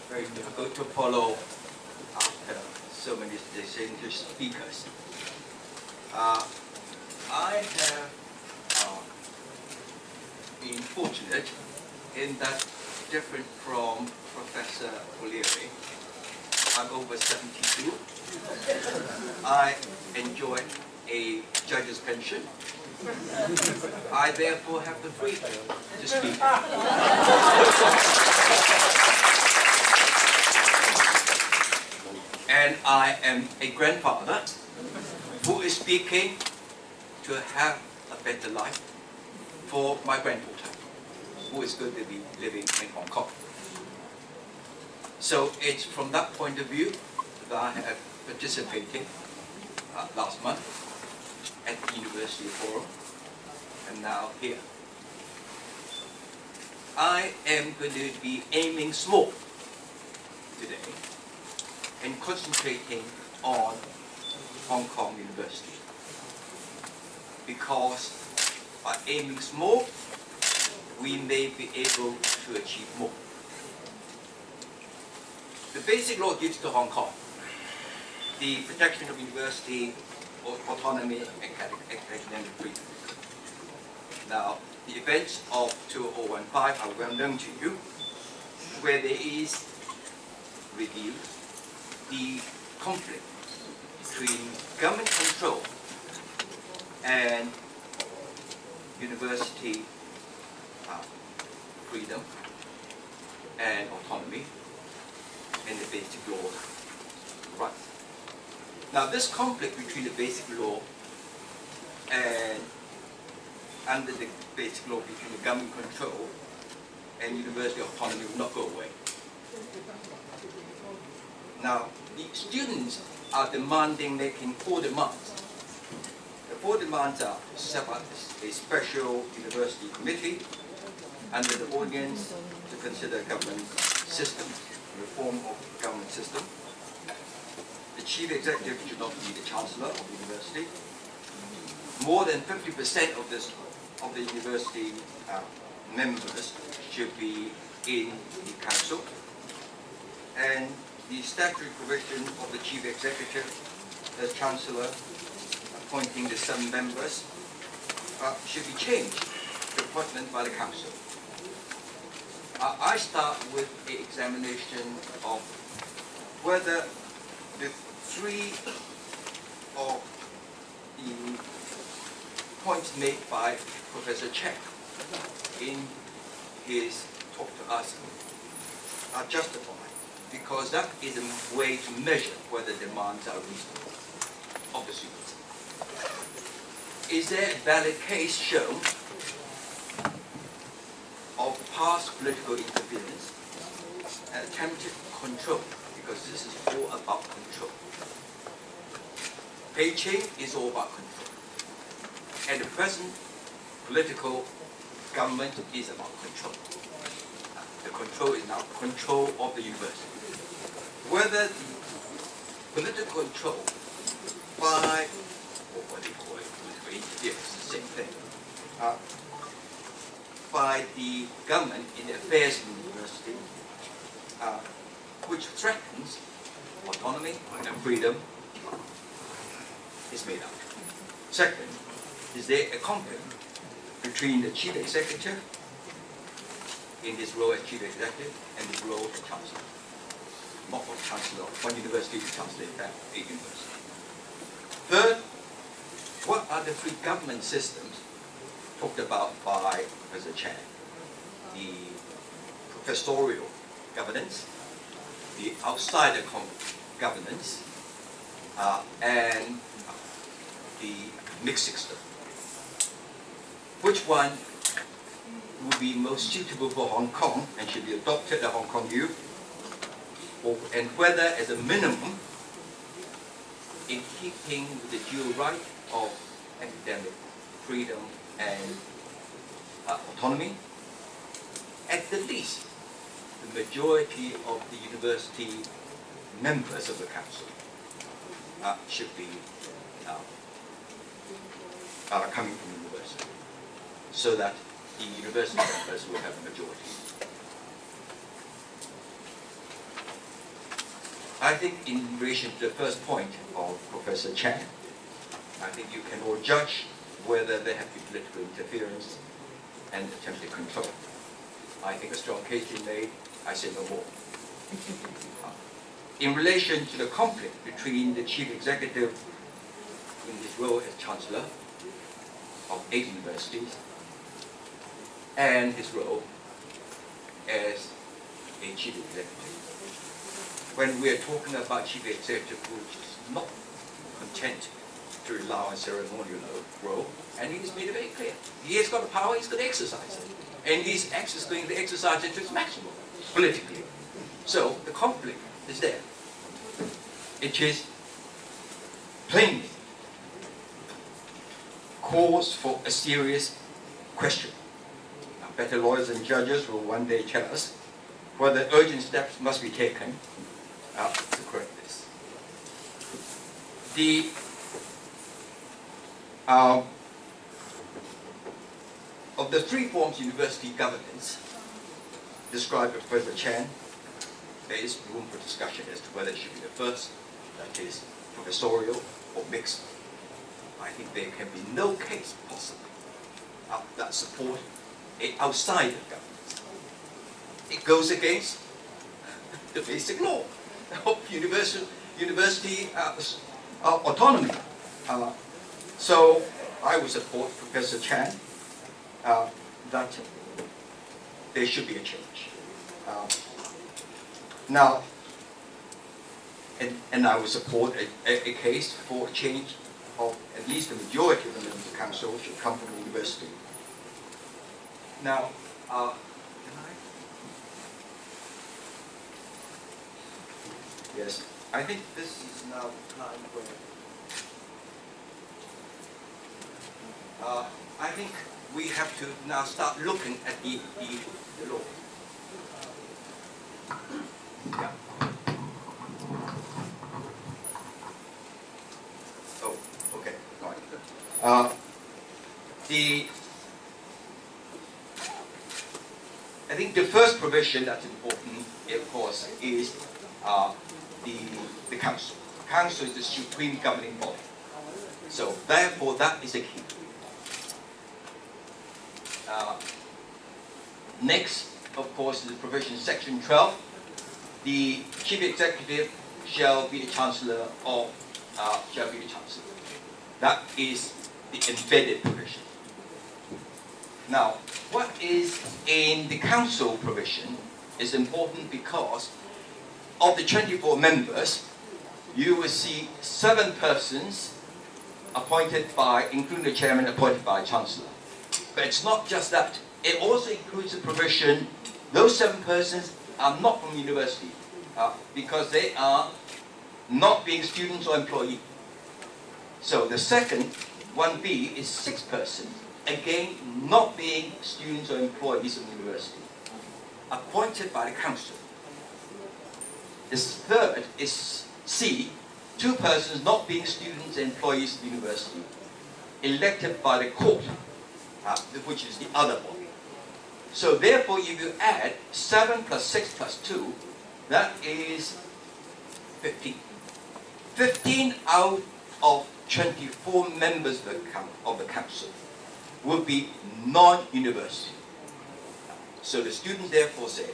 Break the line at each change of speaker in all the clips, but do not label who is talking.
very difficult to follow after so many distinguished speakers. I have been fortunate in that, different from Professor O'Leary, I'm over 72. I enjoy a judge's pension. I therefore have the freedom to speak. And I am a grandfather who is speaking to have a better life for my granddaughter, who is going to be living in Hong Kong. So it's from that point of view that I have participated last month at the University Forum, and now here. I am going to be aiming small today and concentrating on Hong Kong University, because by aiming small, we may be able to achieve more. The basic law gives to Hong Kong the protection of university autonomy and academic freedom. Now, the events of 2015 are well known to you, where there is revealed the conflict between government control and university freedom and autonomy and the basic law rights. Now, this conflict between the basic law and under the basic law between the government control and university autonomy will not go away. Now, the students are making 4 demands. The 4 demands are to set up a special university committee under the ordinance to consider government system, reform of government system. The chief executive should not be the chancellor of the university. More than 50% of the university members should be in the council. And the statutory provision of the chief executive, the chancellor, appointing the 7 members, should be changed to appointment by the council. I start with the examination of whether the 3 of the points made by Professor Chen in his talk to us are justified, because that is a way to measure whether demands are reasonable of the students. Is there a valid case shown of past political interference and attempted control, because this is all about control. Beijing is all about control. And the present political government is about control. The control is now control of the university. Whether the political control by, or what they call it, political interference, the same thing, by the government in the affairs of the university, which threatens autonomy and freedom, is made out. Second, is there a conflict between the chief executive in his role as chief executive and his role as chancellor? Not one chancellor, one university to chancellor, in fact, a university. Third, what are the 3 government systems talked about by Professor Chen? The professorial governance, the outsider governance, and the mixed system. Which one would be most suitable for Hong Kong and should be adopted at Hong Kong U? And whether, as a minimum, in keeping with the dual right of academic freedom and autonomy, at the least, the majority of the university members of the council should be coming from the university, so that the university members will have a majority. I think in relation to the first point of Professor Chan, I think you can all judge whether there have been political interference and attempted control. I think a strong case been made. I say no more. In relation to the conflict between the chief executive in his role as chancellor of 8 universities and his role as a chief executive, when we are talking about chief executive who is not content to rely on ceremonial role, and he's made it very clear. He has got the power, he's going to exercise it. And he's going to exercise it to its maximum, politically. So the conflict is there. It is plainly cause for a serious question. Now, better lawyers and judges will one day tell us whether urgent steps must be taken to correct this. Of the 3 forms of university governance described by Professor Chan, there is room for discussion as to whether it should be the first, that is, professorial or mixed. I think there can be no case possible that support an outside of governance. It goes against the basic law of university autonomy. So I would support Professor Chan that there should be a change. Now, and I would support a case for a change of at least the majority of the members of the council should come from the university. Now, yes, I think this is now the time where I think we have to now start looking at the law. Yeah. Oh, okay. All right. I think the first provision that's important, of course, is the council. The council is the supreme governing body. So therefore, that is a key. Next, of course, is the provision section 12. The chief executive shall be the chancellor or shall be the chancellor. That is the embedded provision. Now, what is in the council provision is important because of the 24 members, you will see 7 persons appointed by, including the chairman, appointed by chancellor. But it's not just that. It also includes the provision, those 7 persons are not from the university because they are not being students or employees. So the second, 1B, is 6 persons, again, not being students or employees of the university, appointed by the council. The third is C, 2 persons not being students or employees of the university, elected by the court, which is the other body. So therefore, if you add 7 plus 6 plus 2, that is 15. 15 out of 24 members of the council will be non-university. So the students therefore say,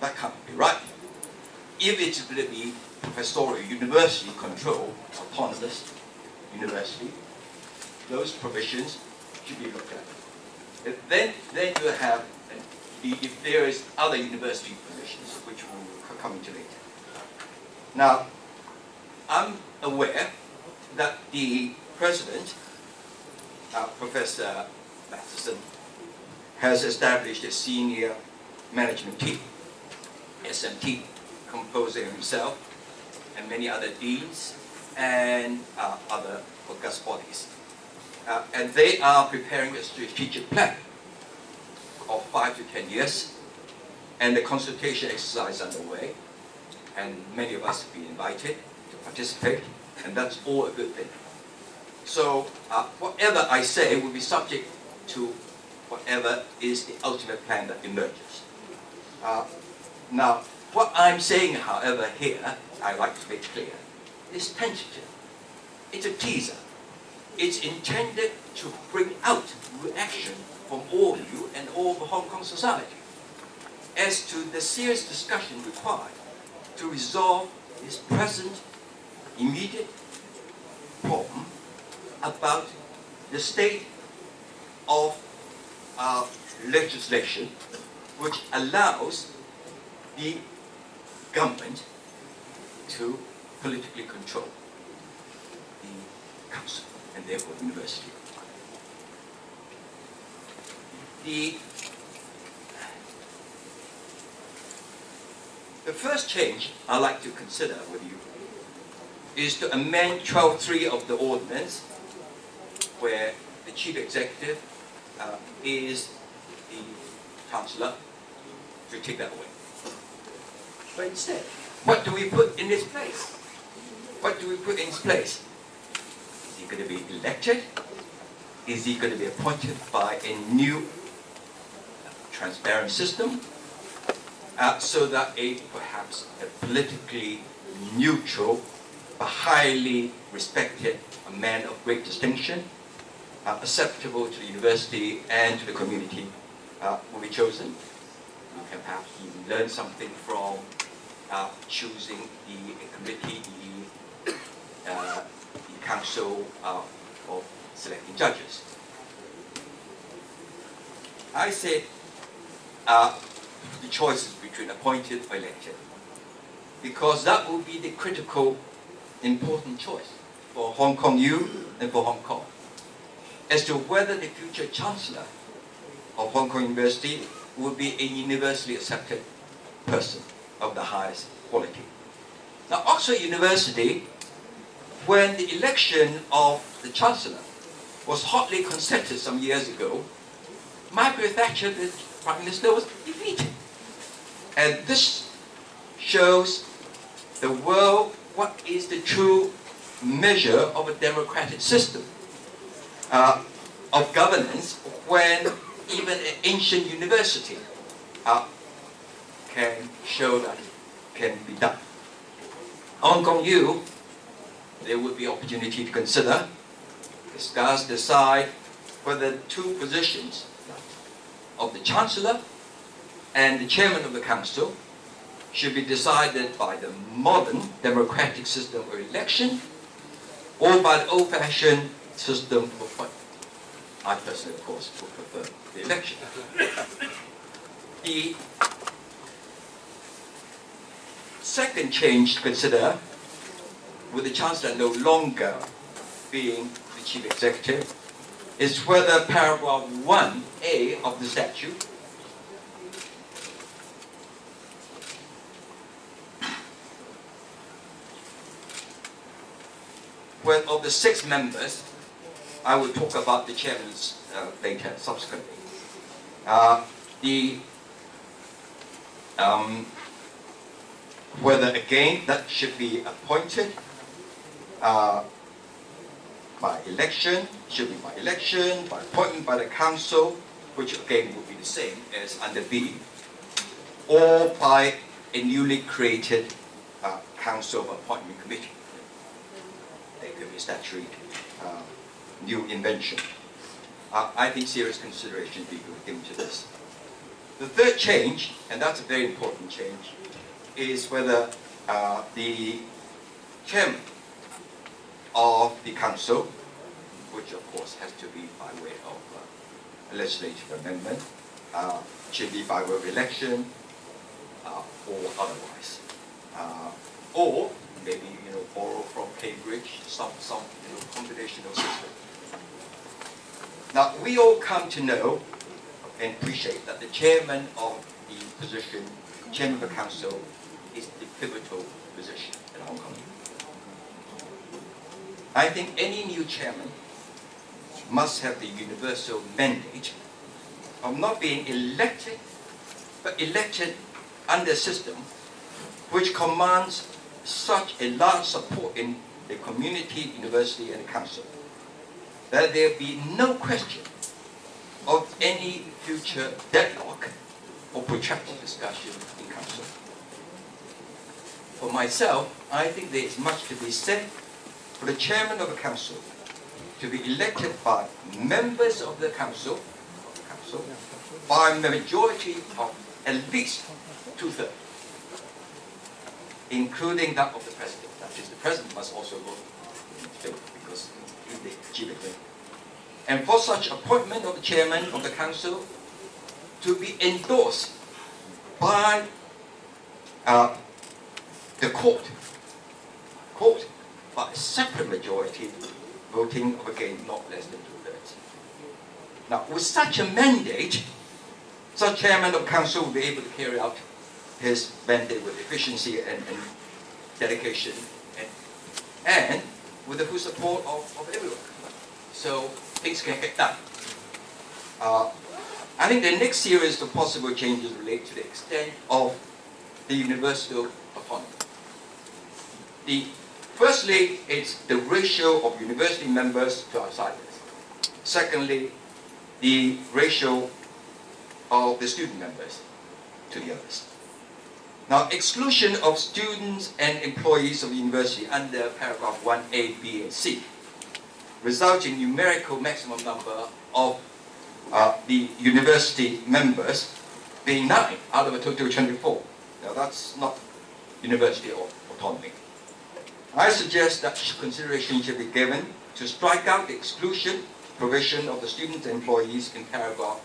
that can't be right. If it's going to be professorial, university control, autonomous university, those provisions should be looked at. Then you have, if there is other university provisions, which we'll come into later. Now, I'm aware that the president, Professor Matheson, has established a senior management team, SMT, composing himself and many other deans and other august bodies. And they are preparing a strategic plan of 5 to 10 years, and the consultation exercise underway, and many of us have been invited to participate, and that's all a good thing. So whatever I say will be subject to whatever is the ultimate plan that emerges. Now, What I'm saying, however, here, I like to make clear, is tentative. It's a teaser. It's intended to bring out reaction from all of you and all of Hong Kong society as to the serious discussion required to resolve this present, immediate problem about the state of our legislation which allows the government to politically control the council and therefore the university. The first change I'd like to consider with you is to amend 12.3 of the ordinance, where the chief executive is the chancellor, to take that away. But instead, what do we put in its place? What do we put in its place? Is he going to be elected? Is he going to be appointed by a new transparent system? So that perhaps a politically neutral but highly respected man of great distinction, acceptable to the university and to the community, will be chosen. We can perhaps even learn something from choosing the committee, the council of selecting judges. I said the choice is between appointed or elected, because that will be the critical, important choice for Hong Kong U and for Hong Kong, as to whether the future chancellor of Hong Kong University will be a universally accepted person of the highest quality. Now, Oxford University, when the election of the chancellor was hotly contested some years ago, Margaret Thatcher, the Prime Minister, was defeated. And this shows the world what is the true measure of a democratic system of governance, when even an ancient university can show that can be done. Hong Kong U, there would be opportunity to consider, discuss, decide whether two positions of the Chancellor and the Chairman of the Council should be decided by the modern democratic system of election or by the old-fashioned system of appointment. I personally, of course, would prefer the election. The second change to consider, with the Chancellor no longer being the Chief Executive, is whether paragraph 1A of the statute when of the 6 members, I will talk about the chairman's later, subsequently. Whether again that should be appointed by election, by appointment by the council, which again would be the same as under B, or by a newly created council of appointment committee. There could be a statutory new invention. I think serious consideration be given to this. The third change, and that's a very important change, is whether the chairman of the council, which of course has to be by way of a legislative amendment, should be by way of election or otherwise, or maybe borrow from Cambridge some combinational system. Now we all come to know and appreciate that the chairman of the position, chairman of the council, is the pivotal position in Hong Kong. I think any new chairman must have the universal mandate of not being elected, but elected under a system which commands such a large support in the community, university, and the council, that there be no question of any future deadlock or protracted discussion in council. for myself, I think there is much to be said for the chairman of the council to be elected by members of the council by a majority of at least 2/3, including that of the president. That is, the president must also vote in favor because they achieve it. And for such appointment of the chairman of the council to be endorsed by the court by a separate majority, voting of again not less than 2/3. Now, with such a mandate, such chairman of council will be able to carry out his mandate with efficiency and dedication, and with the full support of everyone. So things can get done. I think the next series of possible changes relate to the extent of the universal autonomy. Firstly, it's the ratio of university members to outsiders. Secondly, the ratio of the student members to the others. Now, exclusion of students and employees of the university under paragraph 1A, B, and C results in numerical maximum number of the university members being 9 out of a total of 24. Now, that's not university autonomy. I suggest that consideration should be given to strike out the exclusion provision of the students and employees in paragraph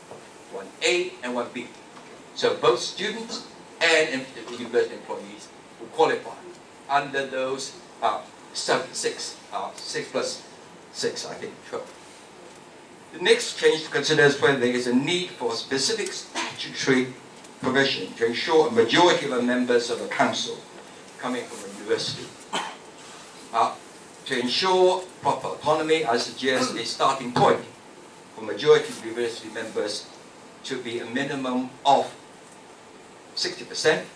1A and 1B. So both students and the university employees who qualify under those 6 plus 6, I think, 12. The next change to consider is whether there is a need for a specific statutory provision to ensure a majority of the members of the council coming from a university. To ensure proper autonomy, I suggest a starting point for majority of university members to be a minimum of 60%,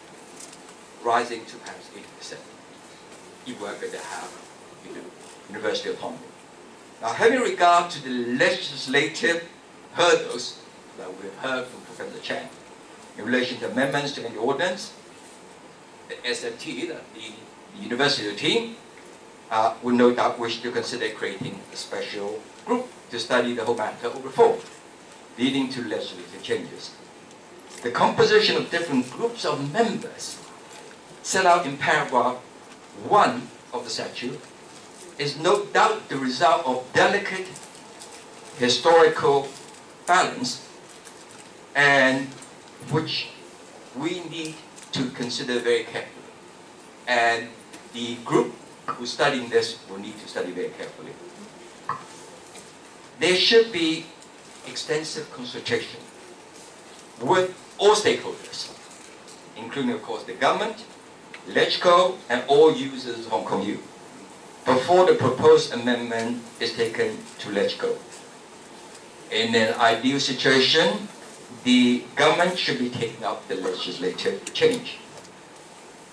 rising to perhaps 80%, if we're going to have university autonomy. Now, having regard to the legislative hurdles that we've heard from Professor Chan in relation to amendments to any ordinance, the SMT, the university team, will no doubt wish to consider creating a special group to study the whole matter of reform, leading to legislative changes. The composition of different groups of members set out in paragraph 1 of the statute is no doubt the result of delicate historical balance, and which we need to consider very carefully. And the group who's studying this will need to study very carefully. There should be extensive consultation with all stakeholders, including, of course, the government, LegCo, and all users of Hong Kong U, before the proposed amendment is taken to LegCo. In an ideal situation, the government should be taking up the legislative change,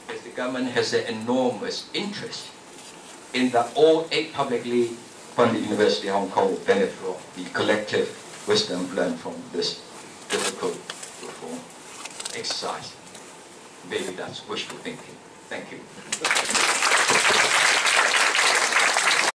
because the government has an enormous interest in that all 8 publicly funded universities in Hong Kong will benefit from the collective wisdom learned from this difficult reform exercise. Maybe that's wishful thinking. Thank you.